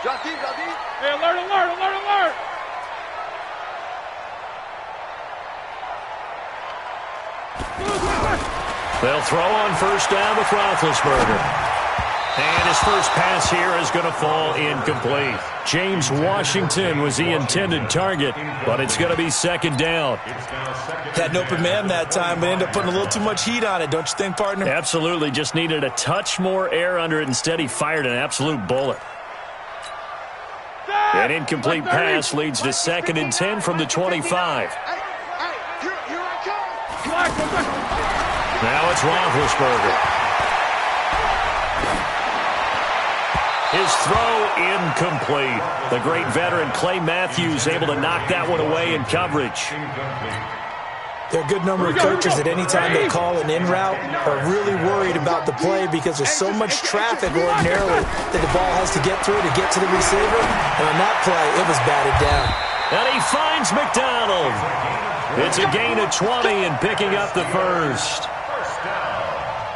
Hey, alert, alert, alert, alert! They'll throw on first down with Roethlisberger. And his first pass here is going to fall incomplete. James Washington was the intended target, but it's going to be second down. Had an open man that time, but ended up putting a little too much heat on it, don't you think, partner? Absolutely. Just needed a touch more air under it. Instead, he fired an absolute bullet. An incomplete pass leads to 2nd and 10 from the 25. Now it's Roethlisberger. His throw incomplete. The great veteran Clay Matthews able to knock that one away in coverage. There are a good number of coaches that any time they call an in route are really worried about the play because there's so much traffic ordinarily that the ball has to get through to get to the receiver. And on that play, it was batted down. And he finds McDonald. It's a gain of 20 and picking up the first.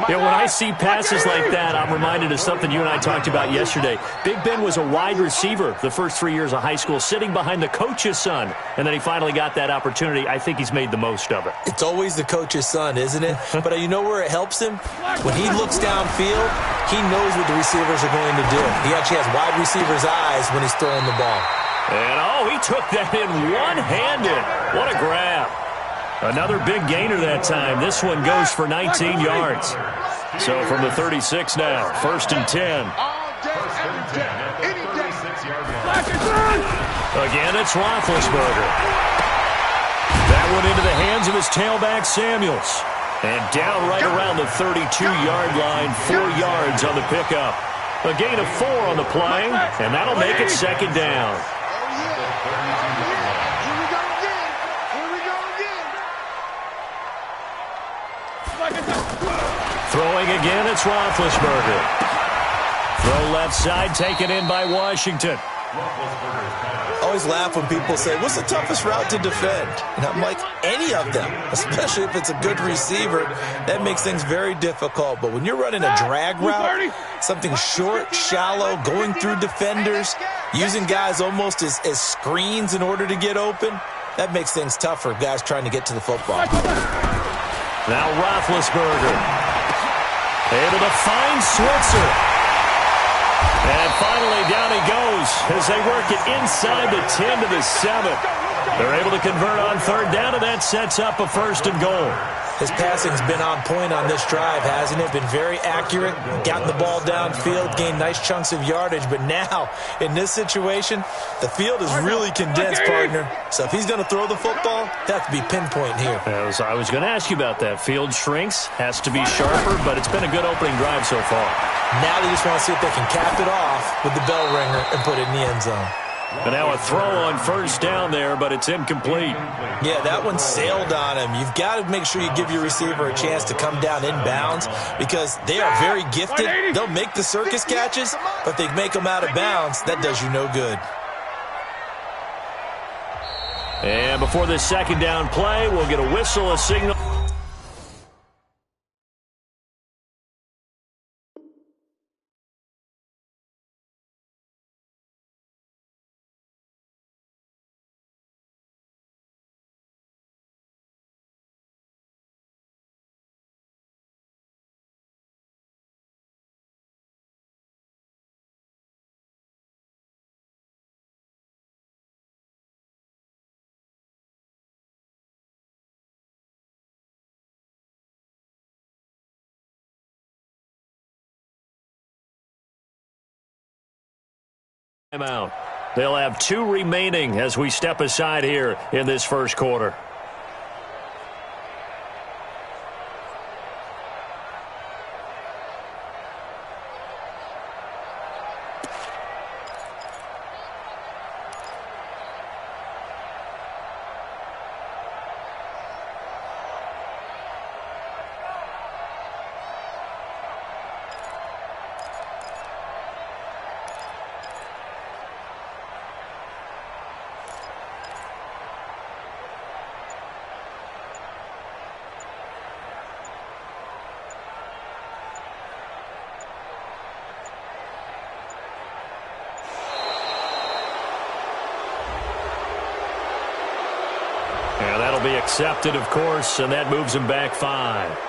Yeah, when I see passes like that, I'm reminded of something you and I talked about yesterday. Big Ben was a wide receiver the first 3 years of high school, sitting behind the coach's son, and then he finally got that opportunity. I think he's made the most of it. It's always the coach's son, isn't it? But you know where it helps him? When he looks downfield, he knows what the receivers are going to do. He actually has wide receivers' eyes when he's throwing the ball. And, he took that in one-handed. What a grab. Another big gainer that time. This one goes for 19 yards. So from the 36 now, 1st and 10. Again, it's Roethlisberger. That one into the hands of his tailback, Samuels. And down right around the 32-yard line, 4 yards on the pickup. A gain of 4 on the play, and that'll make it 2nd down. Throwing again, it's Roethlisberger. Throw left side, taken in by Washington. I always laugh when people say, what's the toughest route to defend? And I'm like, any of them, especially if it's a good receiver. That makes things very difficult. But when you're running a drag route, something short, shallow, going through defenders, using guys almost as screens in order to get open, that makes things tough for guys trying to get to the football. Now Roethlisberger. Able to find Switzer. And finally, down he goes as they work it inside the 10 to the 7. They're able to convert on 3rd down, and that sets up a 1st and goal. His passing's been on point on this drive, hasn't it? Been very accurate, gotten the ball downfield, gained nice chunks of yardage. But now, in this situation, the field is really condensed, partner. So if he's going to throw the football, that has to be pinpoint here. I was going to ask you about that. Field shrinks, has to be sharper, but it's been a good opening drive so far. Now they just want to see if they can cap it off with the bell ringer and put it in the end zone. And now a throw on 1st down there, but it's incomplete. Yeah, that one sailed on him. You've got to make sure you give your receiver a chance to come down inbounds because they are very gifted. They'll make the circus catches, but they make them out of bounds. That does you no good. And before this 2nd down play, we'll get a whistle, a signal. Timeout. They'll have 2 remaining as we step aside here in this 1st quarter. be accepted, of course, and that moves him back 5.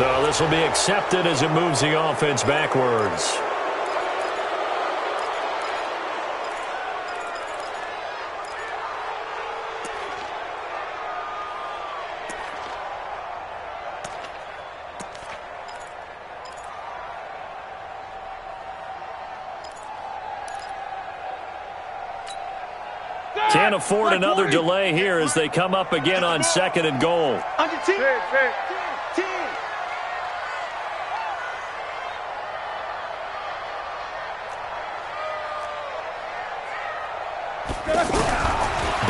So this will be accepted as it moves the offense backwards. Can't afford another delay here as they come up again on 2nd and goal.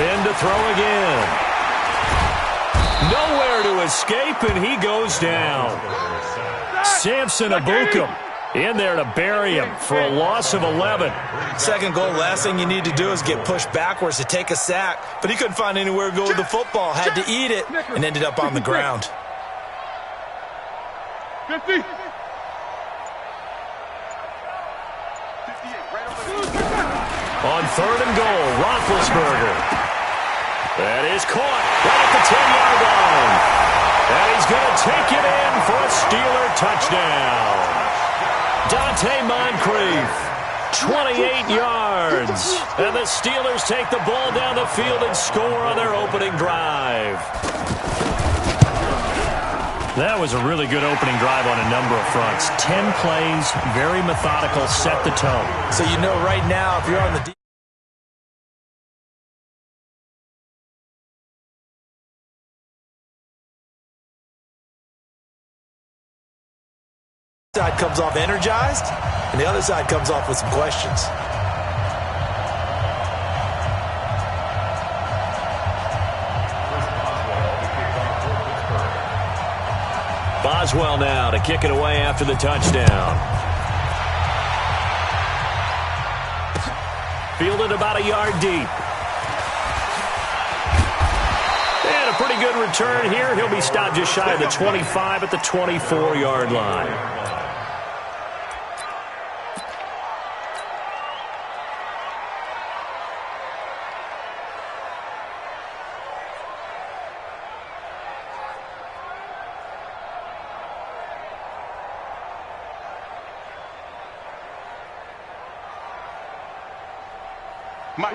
Ben to throw again. Nowhere to escape, and he goes down. Samson Abukum in there to bury him for a loss of 11. Second goal, last thing you need to do is get pushed backwards to take a sack. But he couldn't find anywhere to go with the football. Had to eat it and ended up on the ground. 50. On 3rd and goal, Roethlisberger. That is caught right at the 10-yard line. And he's going to take it in for a Steeler touchdown. Dante Moncrief, 28 yards. And the Steelers take the ball down the field and score on their opening drive. That was a really good opening drive on a number of fronts. 10 plays, very methodical, set the tone. So you know right now, if you're on the side comes off energized, and the other side comes off with some questions. Boswell now to kick it away after the touchdown. Fielded about a yard deep. And a pretty good return here. He'll be stopped just shy of the 25 at the 24-yard line.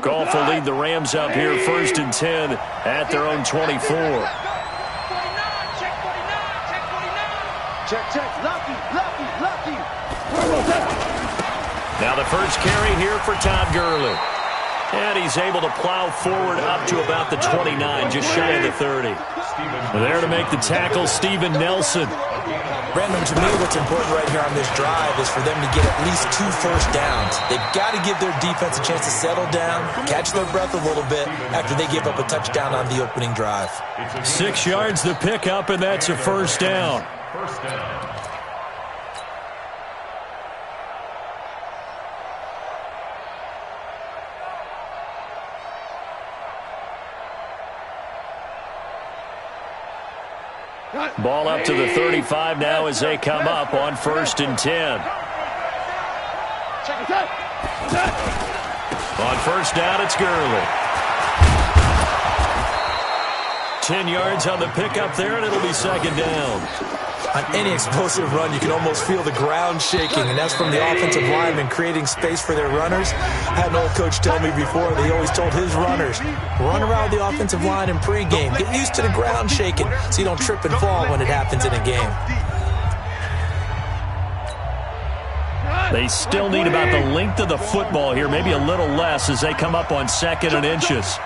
Goff will lead the Rams up here 1st and 10 at their own 24. Check. Lucky. Now the first carry here for Todd Gurley. And he's able to plow forward up to about the 29, just shy of the 30. There to make the tackle, Steven Nelson. Brandon, to me, what's important right here on this drive is for them to get at least 2 first downs. They've got to give their defense a chance to settle down, catch their breath a little bit after they give up a touchdown on the opening drive. 6 yards the pickup, and that's a first down. Ball up to the 35 now as they come up on 1st and 10. On first down, it's Gurley. 10 yards on the pickup there, and it'll be 2nd down. On any explosive run, you can almost feel the ground shaking, and that's from the offensive linemen creating space for their runners. I had an old coach tell me before, they always told his runners, run around the offensive line in pregame. Get used to the ground shaking so you don't trip and fall when it happens in a game. They still need about the length of the football here, maybe a little less as they come up on 2nd and inches.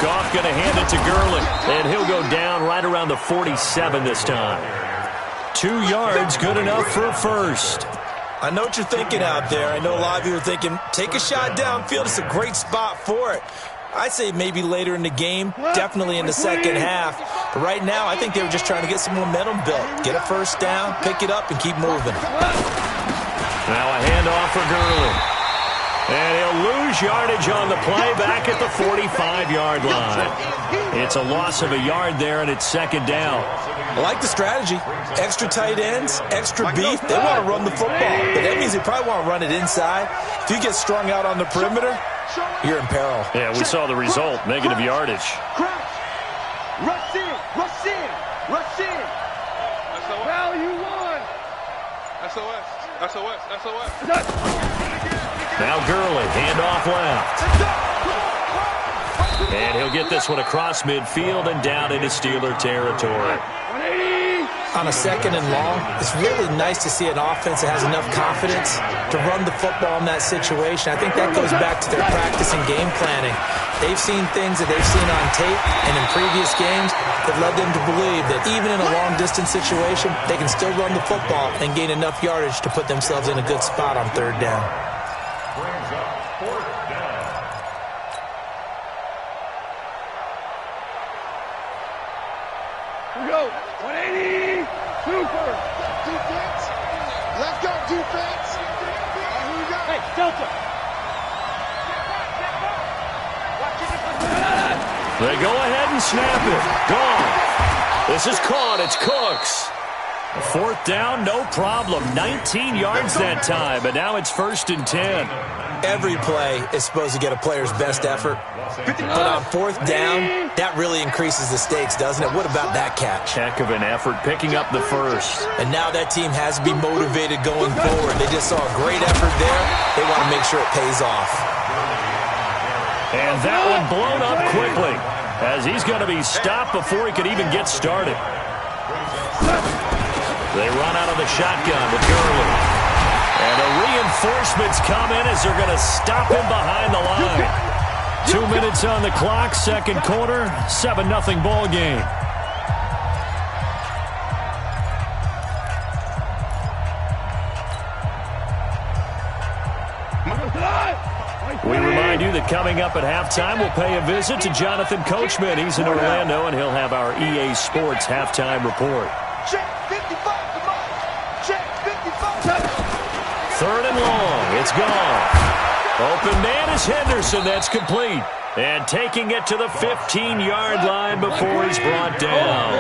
Goff going to hand it to Gurley, and he'll go down right around the 47 this time. 2 yards, good enough for a first. I know what you're thinking out there. I know a lot of you are thinking, take a shot downfield. It's a great spot for it. I'd say maybe later in the game, definitely in the second half. But right now, I think they were just trying to get some momentum built. Get a first down, pick it up, and keep moving. Now a handoff for Gurley. And he'll lose yardage on the play back at the 45-yard line. It's a loss of a yard there, and it's 2nd down. I like the strategy. Extra tight ends, extra beef. They want to run the football, but that means they probably want to run it inside. If you get strung out on the perimeter, you're in peril. Yeah, we saw the result, negative yardage. Rush in. Value 1. SOS. Now Gurley, handoff left. And he'll get this one across midfield and down into Steeler territory. On a 2nd and long, it's really nice to see an offense that has enough confidence to run the football in that situation. I think that goes back to their practice and game planning. They've seen things that they've seen on tape and in previous games that led them to believe that even in a long-distance situation, they can still run the football and gain enough yardage to put themselves in a good spot on 3rd down. Here we go. 180. Super. Defense. Left guard defense. Here we go. Hey, Delta. They go ahead and snap it. Gone. This is caught. It's Cooks. 4th down, no problem. 19 yards that time, but now it's 1st and 10. Every play is supposed to get a player's best effort. But on 4th down, that really increases the stakes, doesn't it? What about that catch? Heck of an effort, picking up the first. And now that team has to be motivated going forward. They just saw a great effort there. They want to make sure it pays off. And that one blown up quickly, as he's going to be stopped before he could even get started. They run out of the shotgun with Gurley. And the reinforcements come in as they're going to stop him behind the line. 2 minutes on the clock, 2nd quarter, 7-0 ball game. We remind you that coming up at halftime, we'll pay a visit to Jonathan Coachman. He's in Orlando, and he'll have our EA Sports halftime report. Check 55 to Mike. Check 55. 3rd and long. It's gone. Open man is Henderson. That's complete. And taking it to the 15-yard line before he's brought down.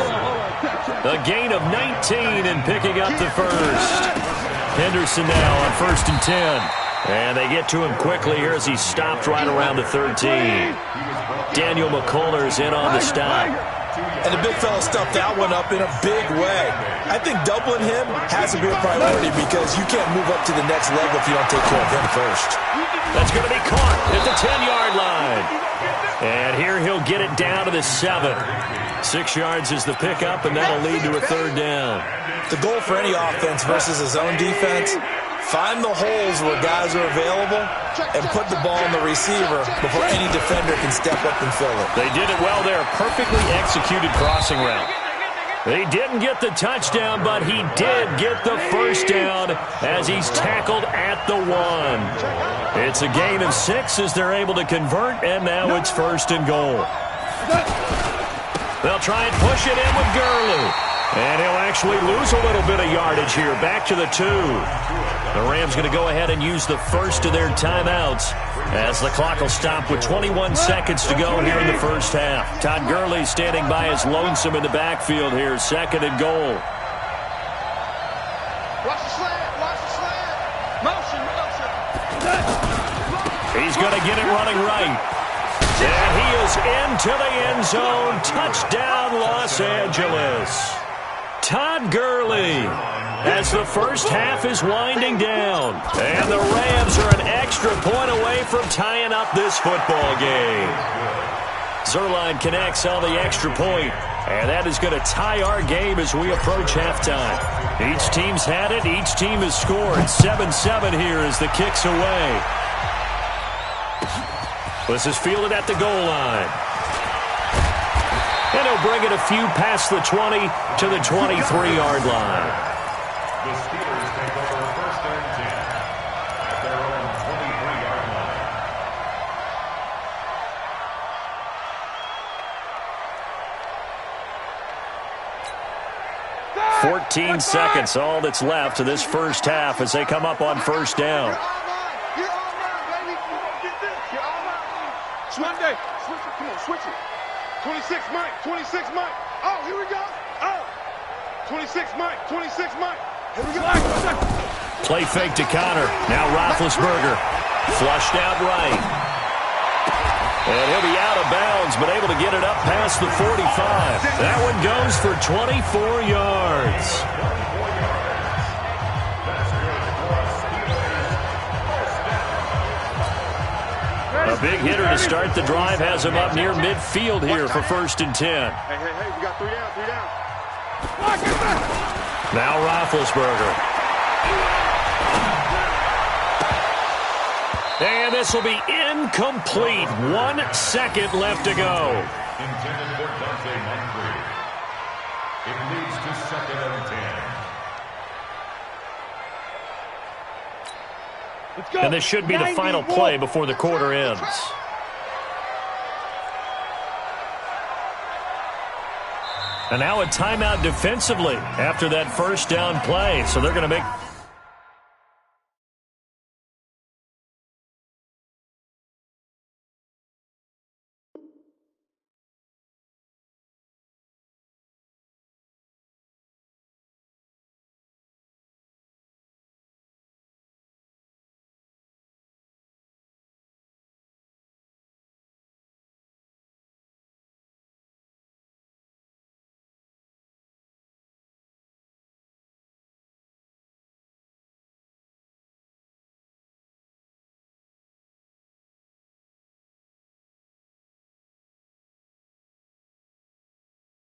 A gain of 19 and picking up the first. Henderson now on 1st and 10. And they get to him quickly here as he's stopped right around the 13. Daniel McCullers in on the stop. And the big fella stuffed that one up in a big way. I think doubling him has to be a priority because you can't move up to the next level if you don't take care of him first. That's going to be caught at the 10-yard line. And here he'll get it down to the 7. 6 yards is the pickup, and that'll lead to a 3rd down. The goal for any offense versus his own defense, find the holes where guys are available and put the ball on the receiver before any defender can step up and fill it. They did it well there. Perfectly executed crossing route. They didn't get the touchdown, but he did get the 1st down as he's tackled at the 1. It's a gain of 6 as they're able to convert, and now it's 1st and goal. They'll try and push it in with Gurley. And he'll actually lose a little bit of yardage here. Back to the 2. The Rams going to go ahead and use the first of their timeouts as the clock will stop with 21 seconds to go here in the first half. Todd Gurley standing by his lonesome in the backfield here. 2nd and goal. Watch the slant. Watch the slant. Motion. He's going to get it running right. And he is into the end zone. Touchdown, Los Angeles. Todd Gurley as the first half is winding down. And the Rams are an extra point away from tying up this football game. Zerline connects on the extra point, and that is going to tie our game as we approach halftime. Each team's had it. Each team has scored. 7-7 here as the kick's away. This is fielded at the goal line. And he'll bring it a few past the 20 to the 23-yard line. The Steelers take over 1st and 10 at their own 23-yard line. 14 seconds, all that's left to this first half as they come up on 1st down. You're all right, baby. You gonna get this. You're all right. Switch it. Switch it. Come on, switch it. 26 Mike. 26 Mike. Oh, here we go. Oh. 26 Mike. 26 Mike. Here we go. Play fake to Connor. Now Roethlisberger. Flushed out right. And he'll be out of bounds, but able to get it up past the 45. That one goes for 24 yards. A big hitter to start the drive has him up near midfield here for 1st and 10. Hey, we got 3 down, 3 down. Now Roethlisberger. And this will be incomplete. 1 second left to go. Intended for Dante Moncrief. It leads to 2nd and 10. Let's go. And this should be the final play before the quarter ends. And now a timeout defensively after that 1st down play. So they're going to make...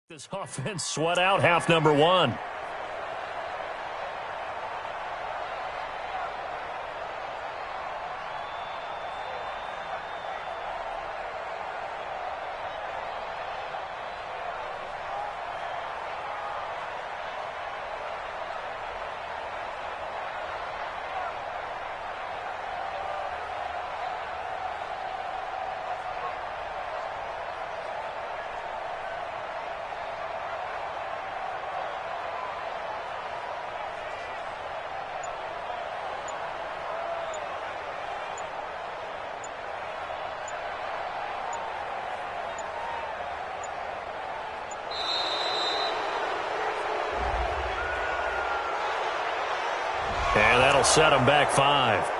This offense sweat out half number 1. And that'll set them back 5.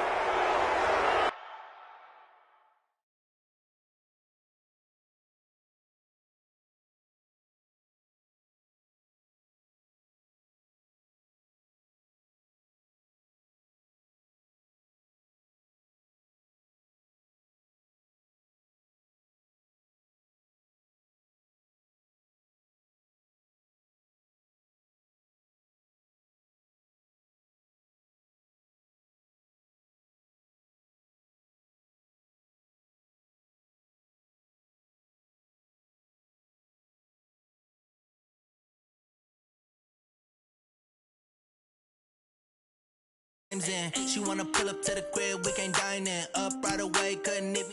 in. She wanna pull up to the crib, we can't dine in. Up right away, couldn't even.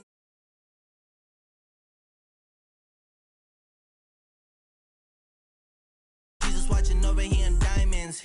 Jesus watching over here in diamonds.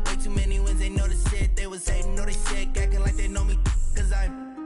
Way too many wins, they know the shit. They was hating, know they sick, acting like they know me. Cause I'm